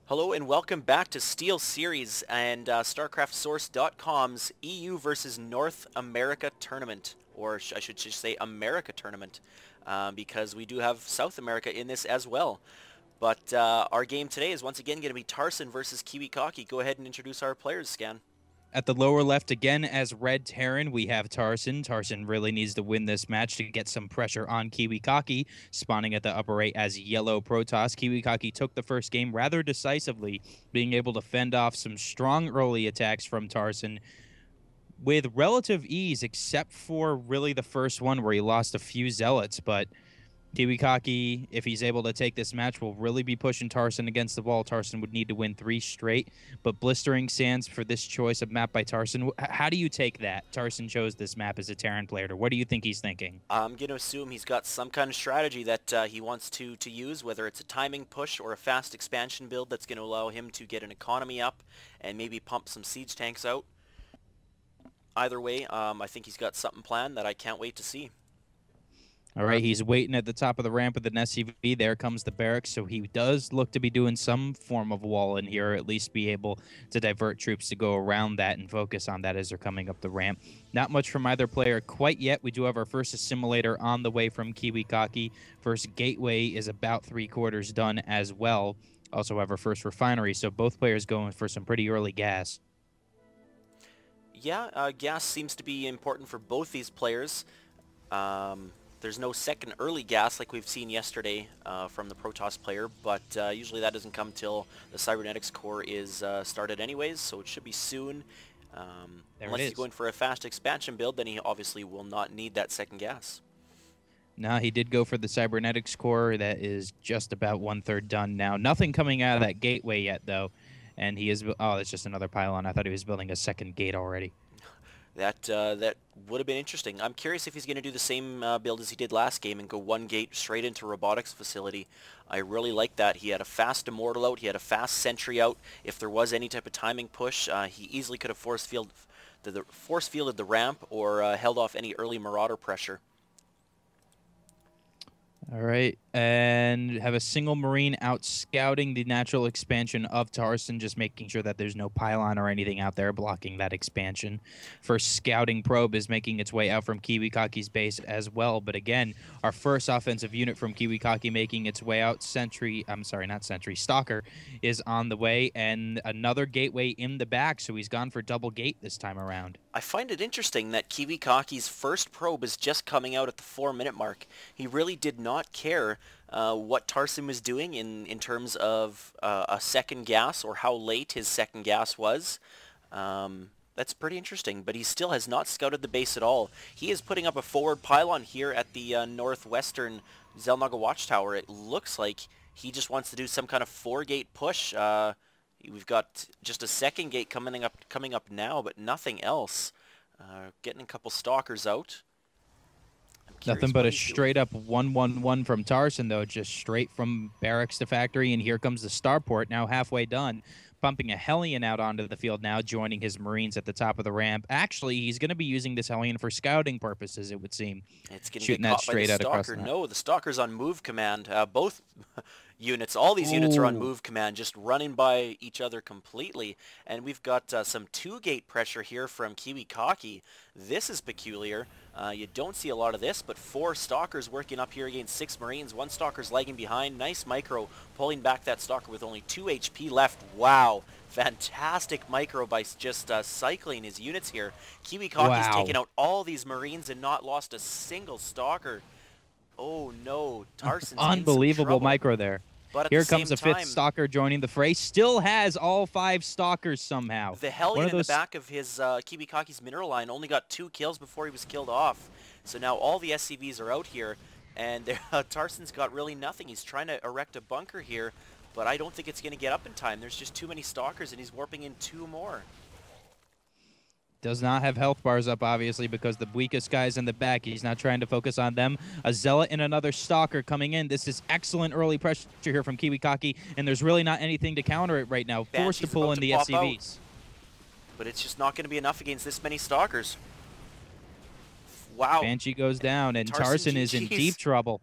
Hello and welcome back to Steelseries and StarCraftSource.com's EU versus North America tournament, or I should just say America tournament, because we do have South America in this as well. But our game today is once again going to be Tarson versus Kiwikaki. Go ahead and introduce our players, Scan. At the lower left again as Red Terran, we have Tarson. Tarson really needs to win this match to get some pressure on Kiwikaki. Spawning at the upper right as Yellow Protoss. Kiwikaki took the first game rather decisively, being able to fend off some strong early attacks from Tarson with relative ease, except for really the first one where he lost a few Zealots. But Kiwikaki, if he's able to take this match, will really be pushing Tarson against the wall. Tarson would need to win 3 straight. But Blistering Sands for this choice of map by Tarson, how do you take that? Tarson chose this map as a Terran player. What do you think he's thinking? I'm going to assume he's got some kind of strategy that he wants to use, whether it's a timing push or a fast expansion build that's going to allow him to get an economy up and maybe pump some siege tanks out. Either way, I think he's got something planned that I can't wait to see. All right, he's waiting at the top of the ramp with an SCV. There comes the barracks, so he does look to be doing some form of wall in here, or at least be able to divert troops to go around that and focus on that as they're coming up the ramp. Not much from either player quite yet. We do have our first assimilator on the way from Kiwikaki. First gateway is about 3/4 done as well. Also have our first refinery, so both players going for some pretty early gas. Yeah, gas seems to be important for both these players. There's no second early gas like we've seen yesterday from the Protoss player, but usually that doesn't come till the cybernetics core is started anyways, so it should be soon. Unless he's going for a fast expansion build, then he obviously will not need that second gas. No, he did go for the cybernetics core. That is just about 1/3 done now. Nothing coming out of that gateway yet, though. And he is... Oh, that's just another pylon. I thought he was building a second gate already. That would have been interesting. I'm curious if he's going to do the same build as he did last game and go one gate straight into robotics facility. I really like that. He had a fast immortal out. He had a fast sentry out. If there was any type of timing push, he easily could have force fielded the ramp or held off any early marauder pressure. All right, and have a single Marine out scouting the natural expansion of Tarson, just making sure that there's no pylon or anything out there blocking that expansion. First scouting probe is making its way out from Kiwikaki's base as well, but again, our first offensive unit from Kiwikaki making its way out. Stalker is on the way, and another gateway in the back, so he's gone for double gate this time around. I find it interesting that Kiwikaki's first probe is just coming out at the 4-minute mark. He really did not care what Tarson was doing in terms of a second gas or how late his second gas was. That's pretty interesting, but he still has not scouted the base at all. He is putting up a forward pylon here at the northwestern Xel'Naga Watchtower. It looks like he just wants to do some kind of 4-gate push. We've got just a second gate coming up now, but nothing else. Getting a couple stalkers out. Nothing but a straight-up 1-1-1 from Tarson, though, just straight from barracks to factory, and here comes the starport, now halfway done. Pumping a Hellion out onto the field now, joining his Marines at the top of the ramp. Actually, he's going to be using this Hellion for scouting purposes, it would seem. It's going to get caught by the Stalker. No, the Stalker's on move command. Both units, all these units are on move command, just running by each other completely. And we've got some 2-gate pressure here from Kiwikaki. This is peculiar. You don't see a lot of this, but 4 Stalkers working up here against 6 Marines. 1 Stalker's lagging behind. Nice micro, pulling back that Stalker with only 2 HP left. Wow. Fantastic micro by just cycling his units here. Kiwikaki's taken out all these Marines and not lost a single Stalker. Oh no, Tarson's unbelievable micro there. But here comes a 5th Stalker joining the fray. Still has all 5 Stalkers somehow. The Hellion in the back of his Kiwikaki's mineral line only got 2 kills before he was killed off. So now all the SCVs are out here, and Tarson's got really nothing. He's trying to erect a bunker here, but I don't think it's going to get up in time. There's just too many Stalkers, and he's warping in 2 more. Does not have health bars up, obviously, because the weakest guy's in the back. He's not trying to focus on them. A Zealot and another Stalker coming in. This is excellent early pressure here from Kiwikaki, and there's really not anything to counter it right now. Forced to pull in the SCVs. But it's just not going to be enough against this many Stalkers. Wow. Banshee goes down, and Tarson is in deep trouble.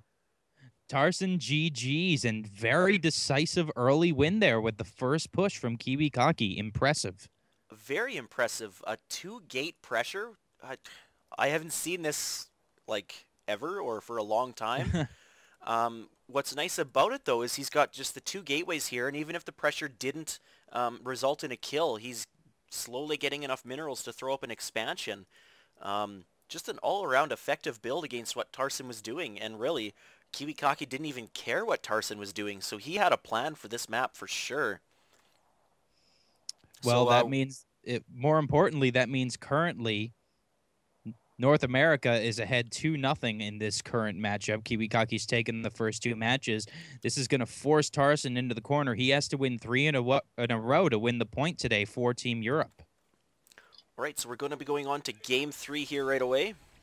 Tarson GG's, and very decisive early win there with the first push from Kiwikaki. Impressive. Very impressive. A 2-gate pressure. I haven't seen this like ever or for a long time. What's nice about it though is he's got just the 2 gateways here, and even if the pressure didn't result in a kill, he's slowly getting enough minerals to throw up an expansion. Just an all-around effective build against what Tarson was doing, and really, Kiwikaki didn't even care what Tarson was doing, so he had a plan for this map for sure. Well, that means, more importantly, that means currently North America is ahead 2-0 in this current matchup. Kiwikaki's taken the first 2 matches. This is going to force Tarson into the corner. He has to win 3 in a row to win the point today for Team Europe. All right, so we're going to be going on to Game 3 here right away.